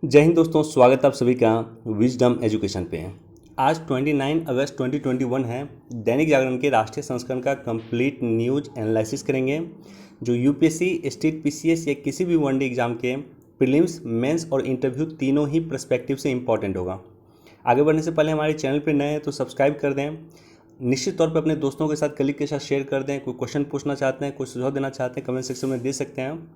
जय हिंद दोस्तों, स्वागत है आप सभी का विजडम एजुकेशन पे। आज 29 अगस्त 2021 है। दैनिक जागरण के राष्ट्रीय संस्करण का कंप्लीट न्यूज एनालिसिस करेंगे जो यूपीएससी, स्टेट पीसीएस या किसी भी वनडे एग्जाम के प्रीलिम्स, मेंस और इंटरव्यू तीनों ही पर्सपेक्टिव से इंपॉर्टेंट होगा। आगे बढ़ने से पहले हमारे चैनल पर नए हैं तो सब्सक्राइब कर दें। निश्चित तौर पर अपने दोस्तों के साथ, कलीग के साथ शेयर कर दें। कोई क्वेश्चन पूछना चाहते हैं, कोई सुझाव देना चाहते हैं, कमेंट सेक्शन में दे सकते हैं।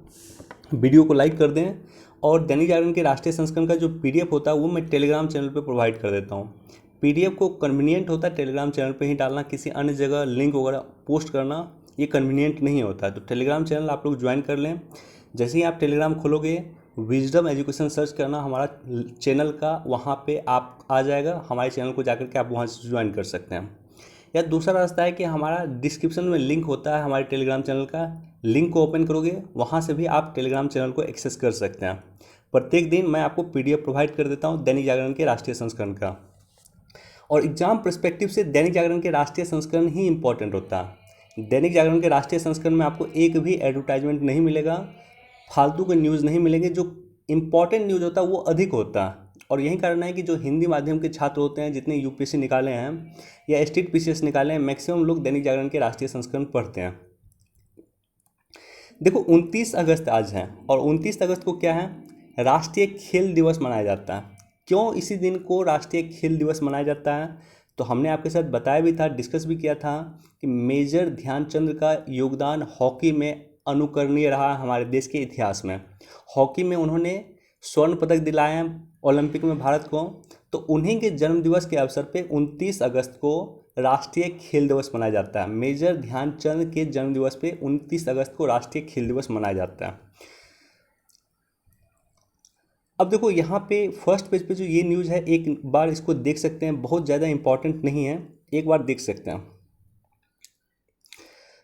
वीडियो को लाइक कर दें। और दैनिक जागरण के राष्ट्रीय संस्करण का जो पीडीएफ होता है वो मैं टेलीग्राम चैनल पे प्रोवाइड कर देता हूँ। पीडीएफ को कन्वीनियंट होता है टेलीग्राम चैनल पे ही डालना, किसी अन्य जगह लिंक वगैरह पोस्ट करना ये कन्वीनियंट नहीं होता है। तो टेलीग्राम चैनल आप लोग ज्वाइन कर लें। जैसे ही आप टेलीग्राम खोलोगे, विजडम एजुकेशन सर्च करना हमारा चैनल का, वहाँ पे आप आ जाएगा। हमारे चैनल को जाकर के आप वहाँ से ज्वाइन कर सकते हैं। या दूसरा रास्ता है कि हमारा डिस्क्रिप्शन में लिंक होता है हमारे टेलीग्राम चैनल का, लिंक को ओपन करोगे, वहाँ से भी आप टेलीग्राम चैनल को एक्सेस कर सकते हैं। प्रत्येक दिन मैं आपको पीडीएफ प्रोवाइड कर देता हूँ दैनिक जागरण के राष्ट्रीय संस्करण का। और एग्जाम पर्सपेक्टिव से दैनिक जागरण के राष्ट्रीय संस्करण ही इंपॉर्टेंट होता है। दैनिक जागरण के राष्ट्रीय संस्करण में आपको एक भी एडवर्टाइजमेंट नहीं मिलेगा, फालतू के न्यूज़ नहीं मिलेंगे। जो इंपॉर्टेंट न्यूज़ होता है वो अधिक होता है। और यही कारण है कि जो हिंदी माध्यम के छात्र होते हैं, जितने यूपीएससी निकाले हैं या स्टेट पीसीएस निकाले हैं, मैक्सिमम लोग दैनिक जागरण के राष्ट्रीय संस्करण पढ़ते हैं। देखो 29 अगस्त आज है और 29 अगस्त को क्या है, राष्ट्रीय खेल दिवस मनाया जाता है। क्यों इसी दिन को राष्ट्रीय खेल दिवस मनाया जाता है, तो हमने आपके साथ बताया भी था, डिस्कस भी किया था कि मेजर ध्यानचंद का योगदान हॉकी में अनुकरणीय रहा हमारे देश के इतिहास में। हॉकी में उन्होंने स्वर्ण पदक दिलाए हैं ओलंपिक में भारत को। तो उन्हीं के जन्म दिवस के अवसर पे 29 अगस्त को राष्ट्रीय खेल दिवस मनाया जाता है। मेजर ध्यानचंद के जन्म दिवस पे 29 अगस्त को राष्ट्रीय खेल दिवस मनाया जाता है। अब देखो यहाँ पे फर्स्ट पेज पे जो ये न्यूज़ है, एक बार इसको देख सकते हैं, बहुत ज़्यादा इंपॉर्टेंट नहीं है, एक बार देख सकते हैं।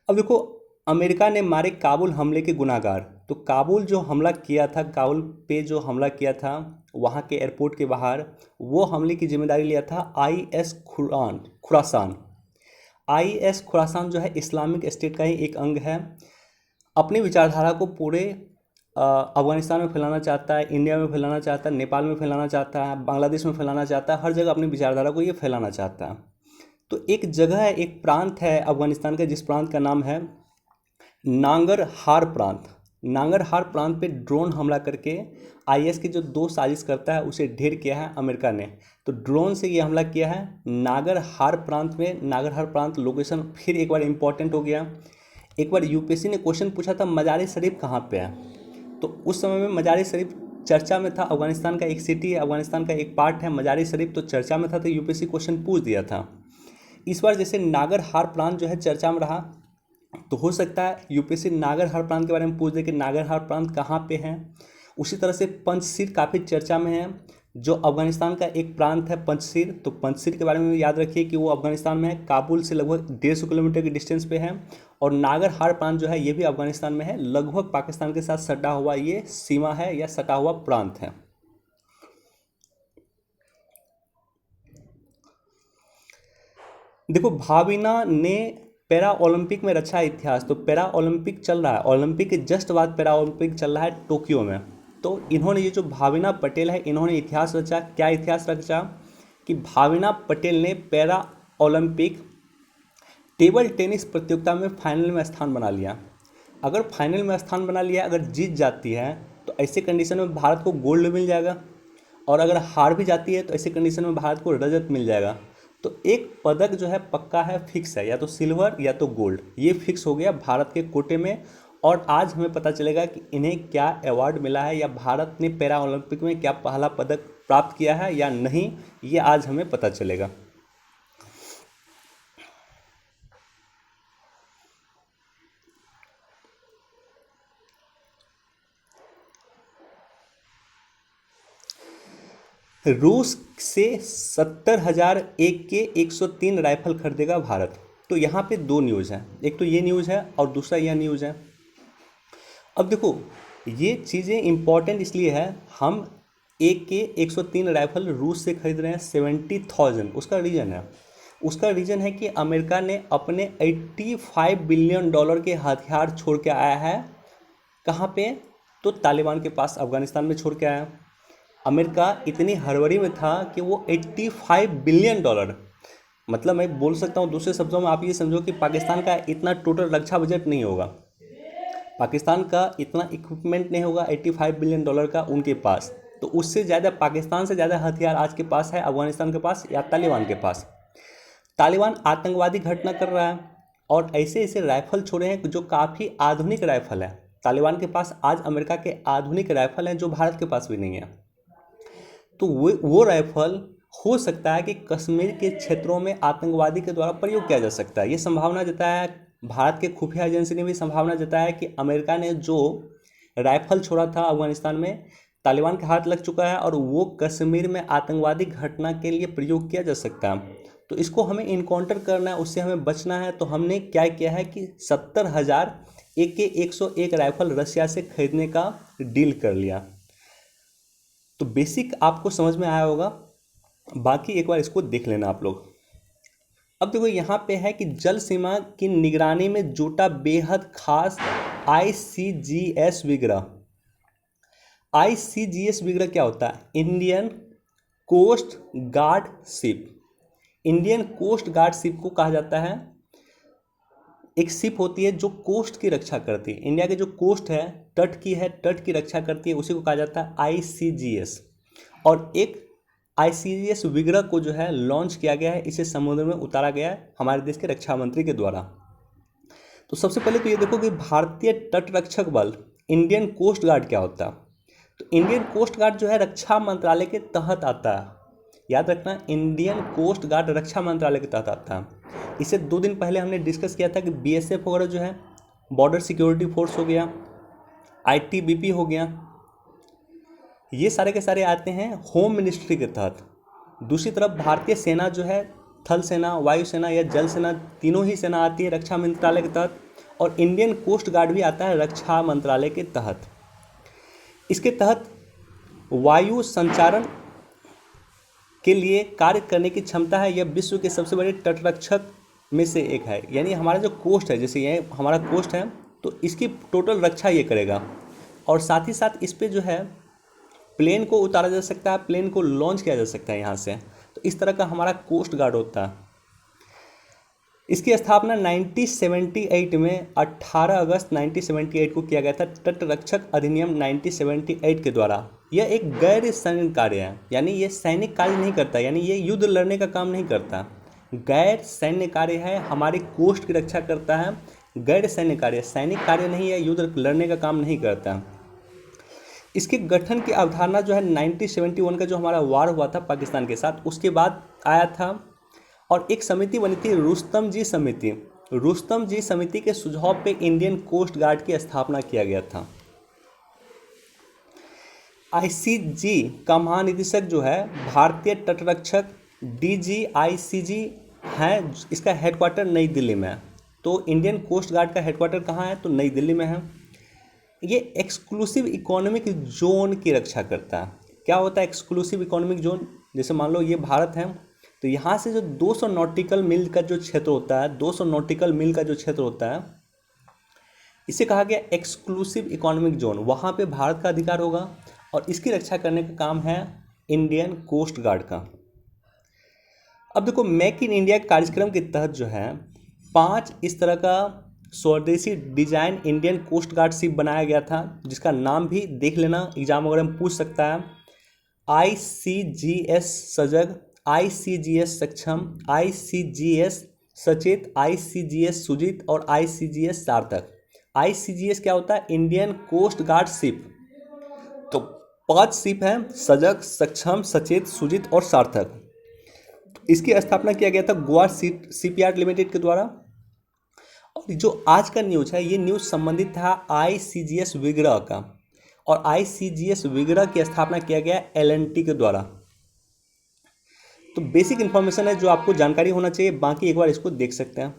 अब देखो, अमेरिका ने मारे काबुल हमले के गुनाहगार। तो काबुल जो हमला किया था, काबुल पे जो हमला किया था वहाँ के एयरपोर्ट के बाहर, वो हमले की जिम्मेदारी लिया था आईएस खुरासान। आईएस खुरासान जो है इस्लामिक स्टेट का ही एक अंग है। अपनी विचारधारा को पूरे अफगानिस्तान में फैलाना चाहता है, इंडिया में फैलाना चाहता है, नेपाल में फैलाना चाहता है, बांग्लादेश में फैलाना चाहता है, हर जगह अपनी विचारधारा को ये फैलाना चाहता है। तो एक जगह है, एक प्रांत है अफगानिस्तान का, जिस प्रांत का नाम है नांगरहार प्रांत। नांगरहार प्रांत पे ड्रोन हमला करके आईएस की जो दो साजिश करता है उसे ढेर किया है अमेरिका ने। तो ड्रोन से ये हमला किया है नागरहार प्रांत में। नागरहार प्रांत लोकेशन फिर एक बार इंपॉर्टेंट हो गया। एक बार यूपीएससी ने क्वेश्चन पूछा था मज़ार-ए शरीफ कहाँ पे है, तो उस समय में मज़ार-ए शरीफ चर्चा में था। अफगानिस्तान का एक सिटी है, अफगानिस्तान का एक पार्ट है मज़ार-ए शरीफ, तो चर्चा में था, तो यूपीएससी क्वेश्चन पूछ दिया था। इस बार जैसे नागरहार प्रांत जो है चर्चा में रहा, तो हो सकता है यूपीएससी नागरहार प्रांत के बारे में पूछ दे कि नागरहार प्रांत कहाँ पे है। उसी तरह से पंचशील काफ़ी चर्चा में है, जो अफगानिस्तान का एक प्रांत है पंचशील। तो पंचशील के बारे में याद रखिए कि वो अफगानिस्तान में है, काबुल से लगभग 150 किलोमीटर की डिस्टेंस पे है। और नागरहार प्रांत जो है ये भी अफगानिस्तान में है, लगभग पाकिस्तान के साथ सटा हुआ ये सीमा है या सटा हुआ प्रांत है। देखो, भाविना ने पैरा ओलंपिक में रचा इतिहास। तो पैरा ओलंपिक चल रहा है, ओलंपिक के जस्ट बाद पैरा ओलंपिक चल रहा है टोक्यो में। तो इन्होंने, ये जो भाविना पटेल है, इन्होंने इतिहास रचा। क्या इतिहास रचा कि भाविना पटेल ने पैरा ओलंपिक टेबल टेनिस प्रतियोगिता में फाइनल में स्थान बना लिया। अगर फाइनल में स्थान बना लिया, अगर जीत जाती है तो ऐसे कंडीशन में भारत को गोल्ड मिल जाएगा, और अगर हार भी जाती है तो ऐसे कंडीशन में भारत को रजत मिल जाएगा। तो एक पदक जो है पक्का है, फिक्स है, या तो सिल्वर या तो गोल्ड, ये फिक्स हो गया भारत के कोटे में। और आज हमें पता चलेगा कि इन्हें क्या अवार्ड मिला है, या भारत ने पैरा ओलंपिक में क्या पहला पदक प्राप्त किया है या नहीं, ये आज हमें पता चलेगा। रूस से 70,000 एक के 103 राइफल खरीदेगा भारत। तो यहाँ पे दो न्यूज़ हैं, एक तो ये न्यूज़ है और दूसरा यह न्यूज़ है। अब देखो, ये चीज़ें इंपॉर्टेंट इसलिए है, हम एक के 103 राइफल रूस से खरीद रहे हैं 70,000। उसका रीज़न है कि अमेरिका ने अपने $85 बिलियन के हथियार छोड़ के आया है। कहाँ पे, तो तालिबान के पास, अफगानिस्तान में छोड़ के आया। अमेरिका इतनी हड़बड़ी में था कि वो $85 बिलियन, मतलब मैं बोल सकता हूँ दूसरे शब्दों में आप ये समझो कि पाकिस्तान का इतना टोटल रक्षा बजट नहीं होगा, पाकिस्तान का इतना इक्विपमेंट नहीं होगा $85 बिलियन का उनके पास। तो उससे ज़्यादा, पाकिस्तान से ज़्यादा हथियार आज के पास है अफगानिस्तान के पास या तालिबान के पास। तालिबान आतंकवादी घटना कर रहा है और ऐसे ऐसे राइफल छोड़े हैं जो काफ़ी आधुनिक राइफल है। तालिबान के पास आज अमेरिका के आधुनिक राइफल हैं जो भारत के पास भी नहीं है। तो वो राइफल हो सकता है कि कश्मीर के क्षेत्रों में आतंकवादी के द्वारा प्रयोग किया जा सकता है। ये संभावना जताया है, भारत के खुफिया एजेंसी ने भी संभावना जताया है कि अमेरिका ने जो राइफल छोड़ा था अफगानिस्तान में, तालिबान के हाथ लग चुका है और वो कश्मीर में आतंकवादी घटना के लिए प्रयोग किया जा सकता है। तो इसको हमें इनकाउंटर करना है, उससे हमें बचना है। तो हमने क्या किया है कि 70,000 AK-101 राइफल रशिया से खरीदने का डील कर लिया। तो बेसिक आपको समझ में आया होगा, बाकी एक बार इसको देख लेना आप लोग। अब देखो यहाँ पे है कि जल सीमा की निगरानी में जुटा बेहद खास ICGS विग्रह। ICGS विग्रह क्या होता है? Indian coast guard ship. Indian coast guard ship को कहा जाता है, एक शिप होती है जो कोस्ट की रक्षा करती है, इंडिया के जो कोस्ट है, तट की रक्षा करती है, उसी को कहा जाता है ICGS। और एक ICGS विग्रह को जो है लॉन्च किया गया है, इसे समुद्र में उतारा गया है हमारे देश के रक्षा मंत्री के द्वारा। तो सबसे पहले तो ये देखो कि भारतीय तट रक्षक बल इंडियन कोस्ट गार्ड क्या होता है। तो इंडियन कोस्ट गार्ड जो है रक्षा मंत्रालय के तहत आता है, याद रखना, इंडियन कोस्ट गार्ड रक्षा मंत्रालय के तहत आता है। इसे 2 दिन पहले हमने डिस्कस किया था कि BSF वगैरह जो है, बॉर्डर सिक्योरिटी फोर्स हो गया, ITBP हो गया, ये सारे के सारे आते हैं होम मिनिस्ट्री के तहत। दूसरी तरफ भारतीय सेना जो है, थल सेना, वायुसेना या जल सेना, तीनों ही सेना आती है रक्षा मंत्रालय के तहत। और इंडियन कोस्ट गार्ड भी आता है रक्षा मंत्रालय के तहत। इसके तहत वायु संचारण के लिए कार्य करने की क्षमता है। यह विश्व के सबसे बड़े तटरक्षक में से एक है। यानी हमारा जो कोस्ट है, जैसे ये हमारा कोस्ट है, तो इसकी टोटल रक्षा ये करेगा। और साथ ही साथ इस पे जो है प्लेन को उतारा जा सकता है, प्लेन को लॉन्च किया जा सकता है यहाँ से। तो इस तरह का हमारा कोस्ट गार्ड होता है। इसकी स्थापना 1978 में 18 अगस्त 1978 को किया गया था, तटरक्षक अधिनियम 1978 के द्वारा। यह एक गैर सैनिक कार्य है, यानी ये सैनिक कार्य नहीं करता, यानी ये युद्ध लड़ने का काम नहीं करता। गैर सैन्य कार्य है, हमारी कोस्ट की रक्षा करता है। गैर सैन्य कार्य, सैनिक कार्य नहीं है, युद्ध लड़ने का काम नहीं करता। इसके गठन की अवधारणा जो है 1971 का जो हमारा वार हुआ था पाकिस्तान के साथ, उसके बाद आया था। और एक समिति बनी थी, रुस्तम जी समिति। रुस्तम जी समिति के सुझाव पे इंडियन कोस्ट गार्ड की स्थापना किया गया था। ICG का महानिदेशक जो है भारतीय तटरक्षक DGICG है, इसका हेडक्वार्टर नई दिल्ली में है। तो इंडियन कोस्ट गार्ड का हेडक्वार्टर कहाँ है? तो नई दिल्ली में है। ये एक्सक्लूसिव इकोनॉमिक जोन की रक्षा करता है। क्या होता है एक्सक्लूसिव इकोनॉमिक जोन? जैसे मान लो ये भारत है, तो यहाँ से जो 200 नॉटिकल मील का जो क्षेत्र होता है, 200 नॉटिकल मील का जो क्षेत्र होता है, इसे कहा गया एक्सक्लूसिव इकोनॉमिक जोन। वहाँ पे भारत का अधिकार होगा और इसकी रक्षा करने का काम है इंडियन कोस्ट गार्ड का। अब देखो, मेक इन इंडिया कार्यक्रम के तहत जो है 5 इस तरह का स्वदेशी design Indian coast guard ship बनाया गया था, जिसका नाम भी देख लेना, एग्जाम वगैरह में पूछ सकता है। ICGS सजग, ICGS सक्षम, ICGS सचेत, ICGS सुजित और ICGS सार्थक। ICGS क्या होता है? Indian coast guard ship. तो 5 शिप हैं, सजग, सक्षम, सचेत, सुजित और सार्थक। इसकी स्थापना किया गया था गोवा शिपयार्ड लिमिटेड के द्वारा। और जो आज का न्यूज़ है, ये न्यूज़ संबंधित था ICGS विग्रह का, और ICGS विग्रह की स्थापना किया गया L&T के द्वारा। तो बेसिक इन्फॉर्मेशन है जो आपको जानकारी होना चाहिए, बाकी एक बार इसको देख सकते हैं।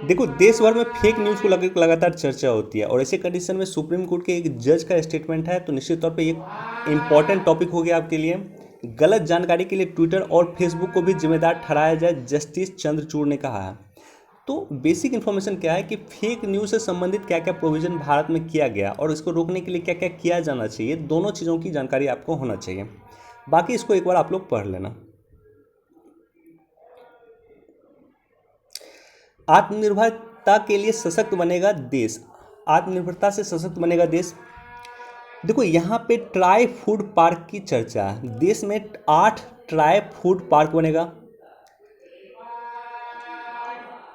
देखो, देश भर में फेक न्यूज़ को लगातार चर्चा होती है, और ऐसे कंडीशन में सुप्रीम कोर्ट के एक जज का स्टेटमेंट है, तो निश्चित तौर पे ये इंपॉर्टेंट टॉपिक हो गया आपके लिए। गलत जानकारी के लिए ट्विटर और फेसबुक को भी जिम्मेदार ठहराया जाए, जस्टिस चंद्रचूड़ ने कहा है। तो बेसिक इन्फॉर्मेशन क्या है कि फेक न्यूज़ से संबंधित क्या क्या प्रोविज़न भारत में किया गया और इसको रोकने के लिए क्या क्या किया जाना चाहिए, दोनों चीज़ों की जानकारी आपको होना चाहिए। बाकी इसको एक बार आप लोग पढ़ लेना। आत्मनिर्भरता के लिए सशक्त बनेगा देश। आत्मनिर्भरता से सशक्त बनेगा देश। देखो यहाँ पे ट्राई फूड पार्क की चर्चा है। देश में 8 ट्राई फूड पार्क बनेगा।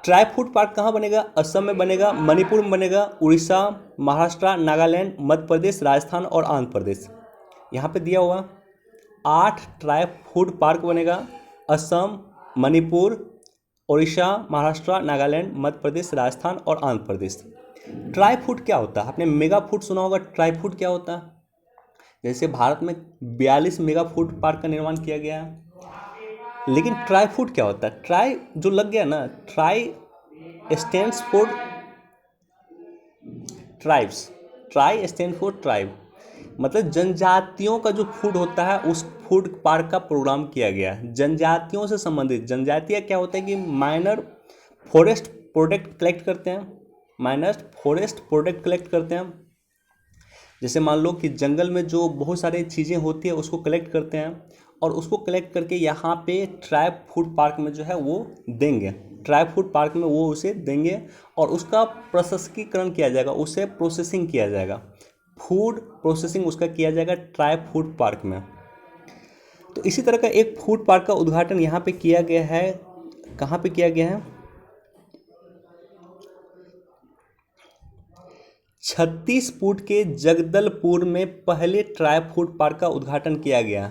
ट्राई फूड पार्क कहाँ बनेगा? असम में बनेगा, मणिपुर में बनेगा, उड़ीसा, महाराष्ट्र, नागालैंड, मध्य प्रदेश, राजस्थान और आंध्र प्रदेश। यहाँ पे दिया हुआ 8 ट्राई फूड पार्क बनेगा। असम, मणिपुर, उड़ीसा, महाराष्ट्र, नागालैंड, मध्य प्रदेश, राजस्थान और आंध्र प्रदेश। ट्राई फूड क्या होता है? आपने मेगा फूड सुना होगा। ट्राई फूड क्या होता है? जैसे भारत में 42 मेगा फूड पार्क का निर्माण किया गया है, लेकिन ट्राई फूड क्या होता है? ट्राई जो लग गया ना, try stands for tribes. Try stand for tribe, मतलब जनजातियों का जो फूड होता है उस फूड पार्क का प्रोग्राम किया गया है। जनजातियों से संबंधित, जनजातियाँ क्या होता है कि माइनर फॉरेस्ट प्रोडक्ट कलेक्ट करते हैं। माइनर फॉरेस्ट प्रोडक्ट कलेक्ट करते हैं। जैसे मान लो कि जंगल में जो बहुत सारी चीज़ें होती है उसको कलेक्ट करते हैं और उसको कलेक्ट करके यहाँ पे ट्राइब फूड पार्क में जो है वो देंगे। ट्राइब फूड पार्क में वो उसे देंगे और उसका प्रसंस्करण किया जाएगा, उसे प्रोसेसिंग किया जाएगा। फूड प्रोसेसिंग उसका किया जाएगा ट्राइब फूड पार्क में। तो इसी तरह का एक फूड पार्क का उद्घाटन यहाँ पे किया गया है। कहाँ पे किया गया है? 36 के जगदलपुर में पहले ट्राइब फूड पार्क का उद्घाटन किया गया।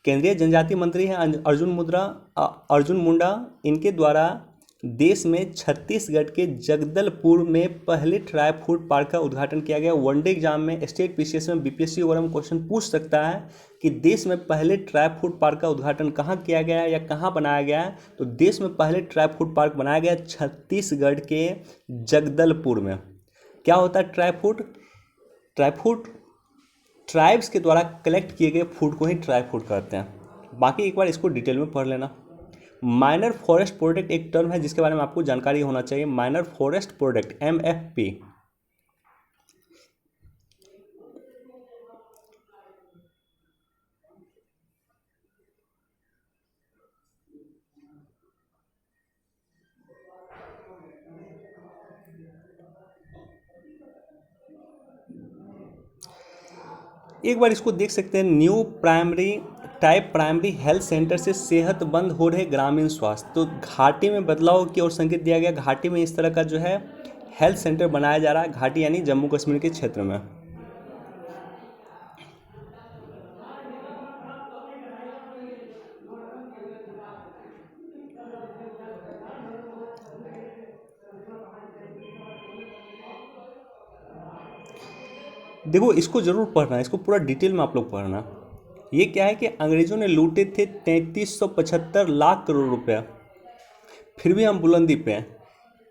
केंद्रीय जनजातीय मंत्री हैं अर्जुन मुंडा, इनके द्वारा देश में छत्तीसगढ़ के जगदलपुर में पहले ट्राइब फूड पार्क का उद्घाटन किया गया। वनडे एग्जाम में, स्टेट पीसीएस में, बीपीएससी वगैरह में क्वेश्चन पूछ सकता है कि देश में पहले ट्राइब फूड पार्क का उद्घाटन कहाँ किया गया है या कहाँ बनाया गया है। तो देश में पहले ट्राइब फूड पार्क बनाया गया छत्तीसगढ़ के जगदलपुर में। क्या होता है tribe food? Tribe food tribes के द्वारा कलेक्ट किए गए फूड को ही ट्राइब फूड कहते हैं। बाकी एक बार इसको डिटेल में पढ़ लेना। माइनर फॉरेस्ट प्रोडक्ट एक टर्म है जिसके बारे में आपको जानकारी होना चाहिए। Minor forest product, MFP। एक बार इसको देख सकते हैं। न्यू प्राइमरी हेल्थ सेंटर से सेहतमंद हो रहे ग्रामीण स्वास्थ्य। तो घाटी में बदलाव की ओर संकेत दिया गया। घाटी में इस तरह का जो है हेल्थ सेंटर बनाया जा रहा है। घाटी यानी जम्मू कश्मीर के क्षेत्र में। देखो इसको ज़रूर पढ़ना है, इसको पूरा डिटेल में आप लोग पढ़ना। ये क्या है कि अंग्रेज़ों ने लूटे थे 3375 लाख करोड़ रुपया, फिर भी हम बुलंदी पे हैं।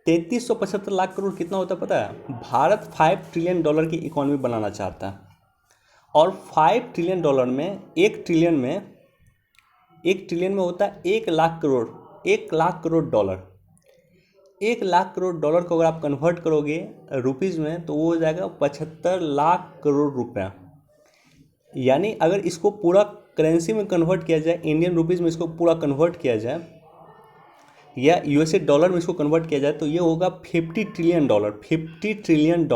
3375 लाख करोड़ कितना होता है पता है? भारत $5 ट्रिलियन की इकॉनमी बनाना चाहता है और $5 ट्रिलियन में, एक ट्रिलियन में होता है 1 लाख करोड़। 1 लाख करोड़ डॉलर, 1 लाख करोड़ डॉलर को अगर आप कन्वर्ट करोगे रुपीज़ में तो वो हो जाएगा 75 लाख करोड़ रुपया। यानी अगर इसको पूरा करेंसी में कन्वर्ट किया जाए, इंडियन रुपीज़ में इसको पूरा कन्वर्ट किया जाए या यूएसए डॉलर में इसको कन्वर्ट किया जाए तो ये होगा $50 ट्रिलियन। $50 trillion,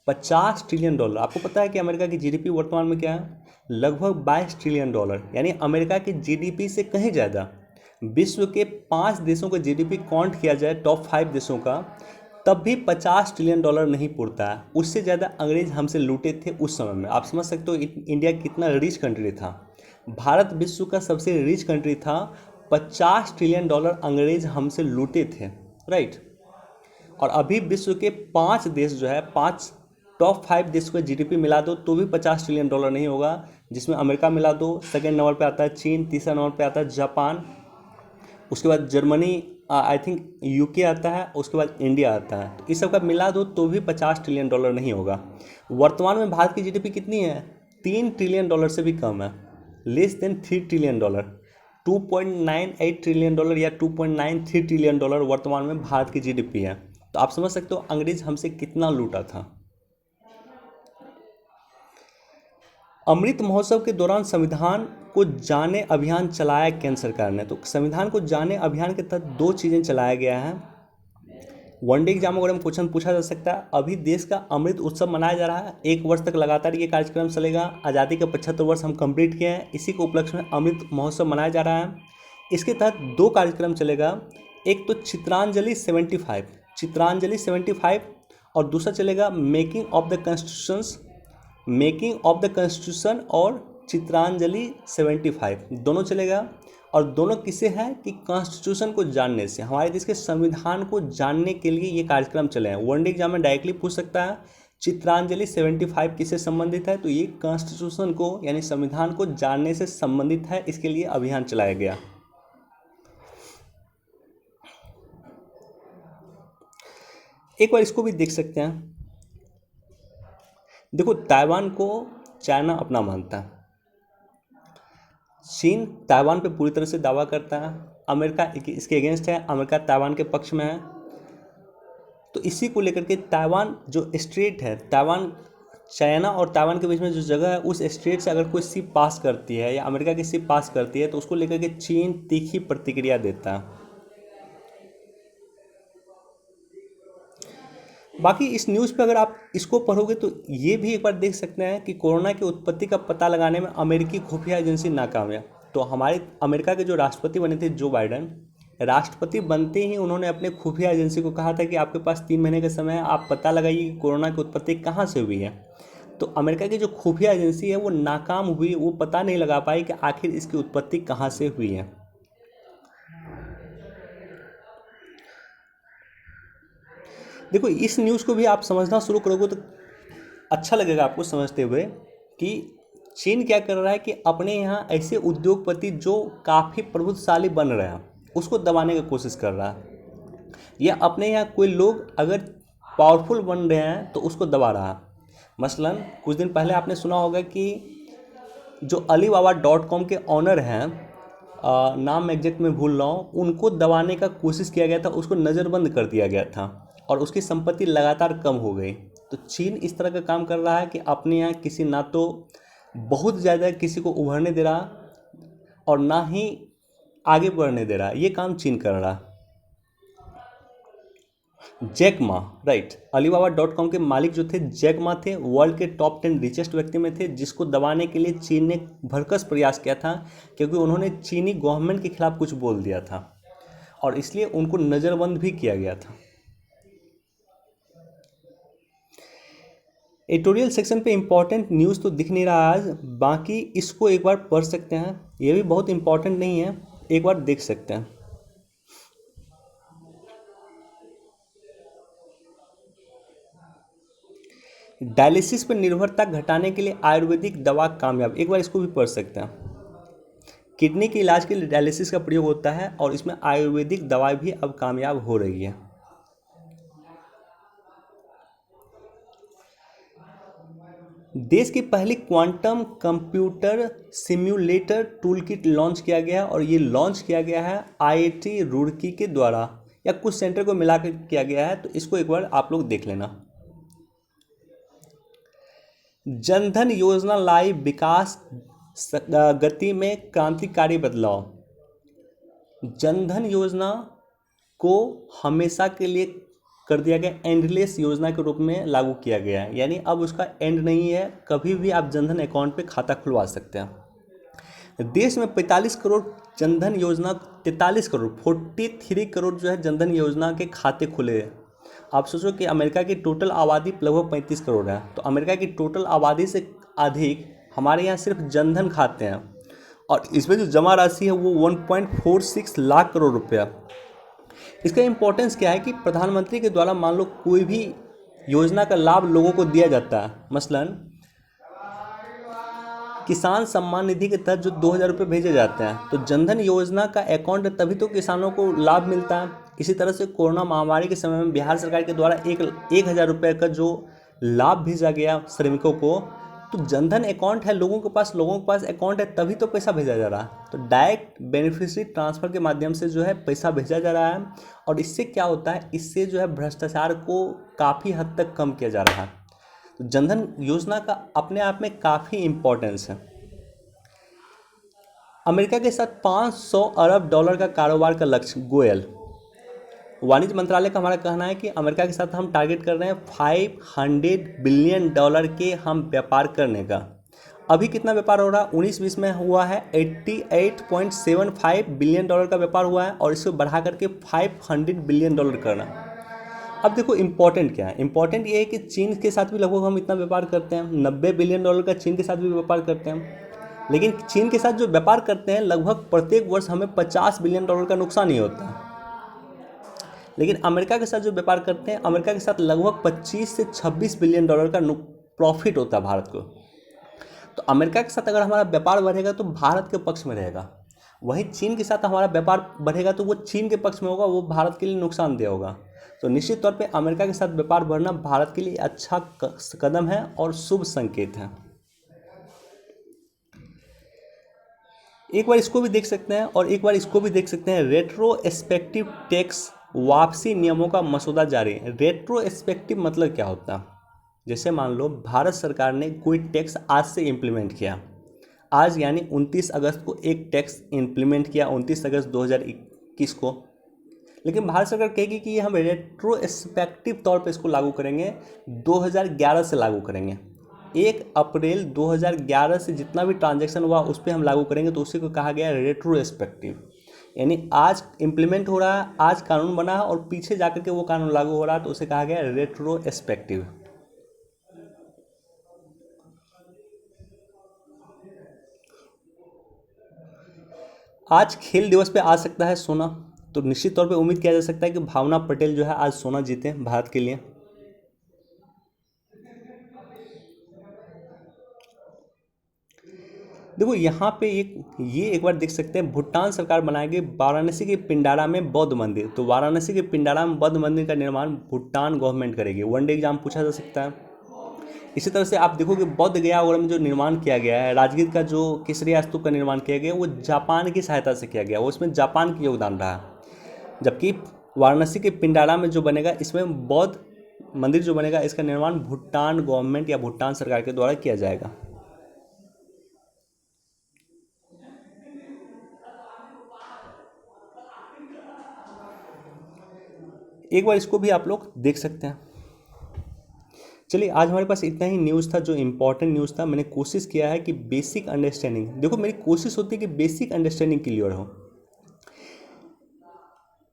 $50 trillion. आपको पता है कि अमेरिका की जीडीपी वर्तमान में क्या है? लगभग $22 ट्रिलियन। यानी अमेरिका की जीडीपी से कहीं ज़्यादा विश्व के 5 देशों का जीडीपी काउंट किया जाए, टॉप 5 देशों का, तब भी $50 ट्रिलियन नहीं पुरता है। उससे ज़्यादा अंग्रेज हमसे लूटे थे उस समय में। आप समझ सकते हो इंडिया कितना रिच कंट्री था। भारत विश्व का सबसे रिच कंट्री था। $50 ट्रिलियन अंग्रेज हमसे लूटे थे, राइट। और अभी विश्व के 5 देश जो है, 5 टॉप 5 देशों का जीडीपी मिला दो तो भी $50 ट्रिलियन नहीं होगा, जिसमें अमेरिका मिला दो, सेकेंड नंबर पे आता है चीन, तीसरा नंबर पे आता है जापान, उसके बाद जर्मनी, आई थिंक यूके आता है, उसके बाद इंडिया आता है। तो इस सब का मिला दो तो भी $50 ट्रिलियन नहीं होगा। वर्तमान में भारत की जीडीपी कितनी है? $3 ट्रिलियन से भी कम है, लेस देन $3 ट्रिलियन। $2.98 ट्रिलियन या $2.93 ट्रिलियन वर्तमान में भारत की जीडीपी है। तो आप समझ सकते हो अंग्रेज हमसे कितना लूटा था। अमृत महोत्सव के दौरान संविधान को जाने अभियान चलाया केंद्र सरकार ने। तो संविधान को जाने अभियान के तहत दो चीज़ें चलाया गया है। वनडे एग्जाम वगैरह में क्वेश्चन पूछा जा सकता है। अभी देश का अमृत उत्सव मनाया जा रहा है, 1 वर्ष तक लगातार ये कार्यक्रम चलेगा। आज़ादी के 75 वर्ष हम कंप्लीट किए हैं, इसी के उपलक्ष्य में अमृत महोत्सव मनाया जा रहा है। इसके तहत 2 कार्यक्रम चलेगा, एक तो चित्रांजलि 75 और दूसरा चलेगा मेकिंग ऑफ द कॉन्स्टिट्यूशन और चित्रांजलि 75 दोनों चलेगा। और दोनों किसे हैं कि कॉन्स्टिट्यूशन को जानने से, हमारे देश के संविधान को जानने के लिए ये कार्यक्रम चले हैं। वनडे एग्जाम में डायरेक्टली पूछ सकता है चित्रांजलि 75 किससे संबंधित है, तो ये कॉन्स्टिट्यूशन को यानी संविधान को जानने से संबंधित है, इसके लिए अभियान चलाया गया। एक बार इसको भी देख सकते हैं। देखो, ताइवान को चाइना अपना मानता है, चीन ताइवान पे पूरी तरह से दावा करता है, अमेरिका इसके अगेंस्ट है, अमेरिका ताइवान के पक्ष में है। तो इसी को लेकर के ताइवान जो स्ट्रेट है, ताइवान चाइना और ताइवान के बीच में जो जगह है, उस स्ट्रेट से अगर कोई शिप पास करती है या अमेरिका की शिप पास करती है तो उसको लेकर के चीन तीखी प्रतिक्रिया देता है। बाकी इस न्यूज़ पे अगर आप इसको पढ़ोगे तो ये भी एक बार देख सकते हैं कि कोरोना की उत्पत्ति का पता लगाने में अमेरिकी खुफिया एजेंसी नाकाम है। तो हमारे अमेरिका के जो राष्ट्रपति बने थे जो बाइडन, राष्ट्रपति बनते ही उन्होंने अपने खुफिया एजेंसी को कहा था कि आपके पास 3 महीने का समय है, आप पता लगाइए कि कोरोना की उत्पत्ति कहाँ से हुई है। तो अमेरिका की जो खुफिया एजेंसी है वो नाकाम हुई, वो पता नहीं लगा पाई कि आखिर इसकी उत्पत्ति कहाँ से हुई है। देखो, इस न्यूज़ को भी आप समझना शुरू करोगे तो अच्छा लगेगा आपको समझते हुए कि चीन क्या कर रहा है कि अपने यहाँ ऐसे उद्योगपति जो काफ़ी प्रभुत्वशाली बन रहे हैं उसको दबाने की कोशिश कर रहा है, या अपने यहाँ कोई लोग अगर पावरफुल बन रहे हैं तो उसको दबा रहा है। मसलन कुछ दिन पहले आपने सुना होगा कि जो Alibaba.com के ऑनर हैं, नाम एग्जैक्ट में भूल रहा हूँ, उनको दबाने का कोशिश किया गया था, उसको नज़रबंद कर दिया गया था और उसकी संपत्ति लगातार कम हो गई। तो चीन इस तरह का काम कर रहा है कि अपने यहाँ किसी ना तो बहुत ज़्यादा किसी को उभरने दे रहा और ना ही आगे बढ़ने दे रहा, ये काम चीन कर रहा। जैक मा, राइट, Alibaba.com के मालिक जो थे जैक मा थे, वर्ल्ड के टॉप 10 रिचेस्ट व्यक्ति में थे, जिसको दबाने के लिए चीन ने भरकस प्रयास किया था क्योंकि उन्होंने चीनी गवर्नमेंट के खिलाफ कुछ बोल दिया था और इसलिए उनको नज़रबंद भी किया गया था। एडिटोरियल सेक्शन पे इम्पॉर्टेंट न्यूज़ तो दिख नहीं रहा आज, बाकी इसको एक बार पढ़ सकते हैं, ये भी बहुत इम्पॉर्टेंट नहीं है, एक बार देख सकते हैं। डायलिसिस पर निर्भरता घटाने के लिए आयुर्वेदिक दवा कामयाब, एक बार इसको भी पढ़ सकते हैं। किडनी के इलाज के लिए डायलिसिस का प्रयोग होता है और इसमें आयुर्वेदिक दवाई भी अब कामयाब हो रही है। देश की पहली quantum computer simulator tool kit launch किया गया और ये लॉन्च किया गया है IIT रुड़की के द्वारा या कुछ सेंटर को मिलाकर किया गया है, तो इसको एक बार आप लोग देख लेना। जनधन योजना लाई विकास गति में क्रांतिकारी बदलाव। जनधन योजना को हमेशा के लिए कर दिया गया एंडलेस योजना के रूप में लागू किया गया है, यानी अब उसका एंड नहीं है, कभी भी आप जनधन अकाउंट पे खाता खुलवा सकते हैं। देश में 45 करोड़ जनधन योजना 43 करोड़ 43 करोड़ जो है जनधन योजना के खाते खुले हैं। आप सोचो कि अमेरिका की टोटल आबादी लगभग 35 करोड़ है, तो अमेरिका की टोटल आबादी से अधिक हमारे यहाँ सिर्फ जनधन खाते हैं और इसमें जो जमा राशि है वो 1.46 लाख करोड़ रुपया। इसका इम्पोर्टेंस क्या है कि प्रधानमंत्री के द्वारा मान लो कोई भी योजना का लाभ लोगों को दिया जाता है, मसलन किसान सम्मान निधि के तहत जो 2000 रुपये भेजे जाते हैं, तो जनधन योजना का अकाउंट तभी तो किसानों को लाभ मिलता है। इसी तरह से कोरोना महामारी के समय में बिहार सरकार के द्वारा 1000 रुपये का जो लाभ भेजा गया श्रमिकों को, तो जनधन अकाउंट है, लोगों के पास अकाउंट है तभी तो पैसा भेजा जा रहा है। तो डायरेक्ट बेनिफिशियरी ट्रांसफ़र के माध्यम से जो है पैसा भेजा जा रहा है, और इससे क्या होता है, इससे जो है भ्रष्टाचार को काफ़ी हद तक कम किया जा रहा है। तो जनधन योजना का अपने आप में काफ़ी इम्पोर्टेंस है। अमेरिका के साथ 500 अरब डॉलर का कारोबार का लक्ष्य, गोयल वाणिज्य मंत्रालय का हमारा कहना है कि अमेरिका के साथ हम टारगेट कर रहे हैं 500 बिलियन डॉलर के हम व्यापार करने का। अभी कितना व्यापार हो रहा है, 19-20 में हुआ है 88.75 बिलियन डॉलर का व्यापार हुआ है, और इसको बढ़ा करके 500 बिलियन डॉलर करना। अब देखो इम्पॉर्टेंट क्या है, इम्पॉर्टेंट ये है कि चीन के साथ भी लगभग हम इतना व्यापार करते हैं, 90 बिलियन डॉलर का चीन के साथ भी व्यापार करते हैं। लेकिन चीन के साथ जो व्यापार करते हैं लगभग प्रत्येक वर्ष हमें 50 बिलियन डॉलर का नुकसान ही होता है। लेकिन अमेरिका के साथ जो व्यापार करते हैं, अमेरिका के साथ लगभग 25 से 26 बिलियन डॉलर का प्रॉफिट होता है भारत को। तो अमेरिका के साथ अगर हमारा व्यापार बढ़ेगा तो भारत के पक्ष में रहेगा, वहीं चीन के साथ हमारा व्यापार बढ़ेगा तो वो चीन के पक्ष में होगा, वो भारत के लिए नुकसानदेह होगा। तो निश्चित तौर पे अमेरिका के साथ व्यापार बढ़ना भारत के लिए अच्छा कदम है और शुभ संकेत है। एक बार इसको भी देख सकते हैं और एक बार इसको भी देख सकते हैं, रेट्रोस्पेक्टिव टैक्स वापसी नियमों का मसौदा जारी। रेट्रोस्पेक्टिव मतलब क्या होता है, जैसे मान लो भारत सरकार ने कोई टैक्स आज से इम्प्लीमेंट किया, आज यानी 29 अगस्त को एक टैक्स इम्प्लीमेंट किया, 29 अगस्त 2021 को, लेकिन भारत सरकार कहेगी कि ये हम रेट्रोस्पेक्टिव तौर पे इसको लागू करेंगे, 2011 से लागू करेंगे, 1 अप्रैल 2011 से जितना भी ट्रांजैक्शन हुआ उस पर हम लागू करेंगे, तो उसी को कहा गया रेट्रोस्पेक्टिव। यानी आज इम्प्लीमेंट हो रहा है, आज कानून बना है और पीछे जाकर के वो कानून लागू हो रहा है, तो उसे कहा गया रेट्रोस्पेक्टिव। आज खेल दिवस पे आ सकता है सोना, तो निश्चित तौर पे उम्मीद किया जा सकता है कि भावना पटेल जो है आज सोना जीते भारत के लिए। देखो यहाँ पे एक बार देख सकते हैं, भूटान सरकार बनाएगी वाराणसी के पिंडारा में बौद्ध मंदिर। तो वाराणसी के पिंडारा में बौद्ध मंदिर का निर्माण भूटान गवर्नमेंट करेगी। वनडे एग्जाम पूछा जा सकता है। इसी तरह से आप देखोगे बौद्ध गया वगैरह में जो निर्माण किया गया है, राजगीर का जो केसरिया स्तूप का निर्माण किया गया, वो जापान की सहायता से किया गया, वो इसमें जापान की योगदान रहा। जबकि वाराणसी के पिंडारा में जो बनेगा, इसमें बौद्ध मंदिर जो बनेगा, इसका निर्माण भूटान गवर्नमेंट या भूटान सरकार के द्वारा किया जाएगा। एक बार इसको भी आप लोग देख सकते हैं। चलिए आज हमारे पास इतना ही न्यूज़ था, जो इम्पोर्टेंट न्यूज़ था। मैंने कोशिश किया है कि बेसिक अंडरस्टैंडिंग, देखो मेरी कोशिश होती है कि बेसिक अंडरस्टैंडिंग क्लियर हो।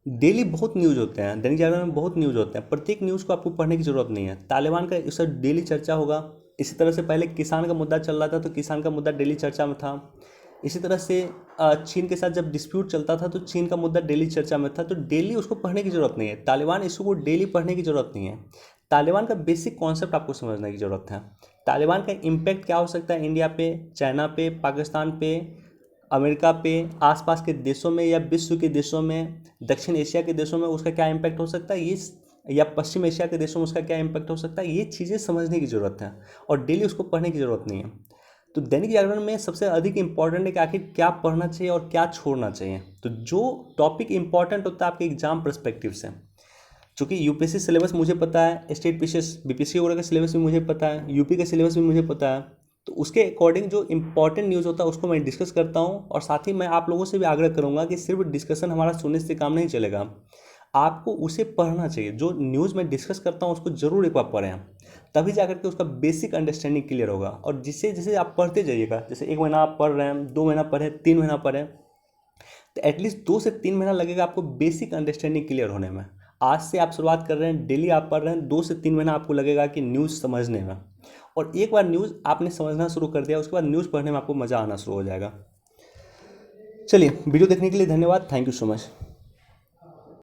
डेली बहुत न्यूज़ होते हैं, दैनिक जागरण में बहुत न्यूज़ होते हैं, प्रत्येक न्यूज़ को आपको पढ़ने की ज़रूरत नहीं है। तालिबान का इस डेली चर्चा होगा। इसी तरह से पहले किसान का मुद्दा चल रहा था, तो किसान का मुद्दा डेली चर्चा में था। इसी तरह से चीन के साथ जब डिस्प्यूट चलता था तो चीन का मुद्दा डेली चर्चा में था। तो डेली उसको पढ़ने की ज़रूरत नहीं है, तालिबान इशू को डेली पढ़ने की ज़रूरत नहीं है। तालिबान का बेसिक कॉन्सेप्ट आपको समझने की ज़रूरत है। तालिबान का इम्पैक्ट क्या हो सकता है इंडिया पे, चाइना पे, पाकिस्तान पे, अमेरिका पे, आसपास के देशों में या विश्व के देशों में, दक्षिण एशिया के देशों में उसका क्या इम्पैक्ट हो सकता है, ये या पश्चिम एशिया के देशों में उसका क्या इम्पैक्ट हो सकता है, ये चीज़ें समझने की ज़रूरत है और डेली उसको पढ़ने की ज़रूरत नहीं है। तो दैनिक जागरण में सबसे अधिक इंपॉर्टेंट है कि आखिर क्या पढ़ना चाहिए और क्या छोड़ना चाहिए। तो जो टॉपिक इंपॉर्टेंट होता है आपके एग्जाम पर्सपेक्टिव से, चूँकि यूपीएससी सिलेबस मुझे पता है, स्टेट पीसीएस बीपीएससी वगैरह का सिलेबस भी मुझे पता है, यूपी का सिलेबस भी मुझे पता है, तो उसके अकॉर्डिंग जो इंपॉर्टेंट न्यूज़ होता है उसको मैं डिस्कस करता हूँ। और साथ ही मैं आप लोगों से भी आग्रह करूँगा कि सिर्फ डिस्कशन हमारा सुनने से काम नहीं चलेगा, आपको उसे पढ़ना चाहिए। जो न्यूज़ मैं डिस्कस करता हूँ उसको ज़रूर एक बार पढ़ें, तभी जाकर के उसका बेसिक अंडरस्टैंडिंग क्लियर होगा। और जिससे जैसे आप पढ़ते जाइएगा, जैसे 1 महीना आप पढ़ रहे हैं, 2 महीना पढ़ें, 3 महीना पढ़ें, तो एटलीस्ट 2 से 3 महीना लगेगा आपको बेसिक अंडरस्टैंडिंग क्लियर होने में। आज से आप शुरुआत कर रहे हैं, डेली आप पढ़ रहे हैं, 2 से 3 महीना आपको लगेगा कि न्यूज़ समझने में। और एक बार न्यूज़ आपने समझना शुरू कर दिया, उसके बाद न्यूज़ पढ़ने में आपको मज़ा आना शुरू हो जाएगा। चलिए, वीडियो देखने के लिए धन्यवाद। Thank you so much.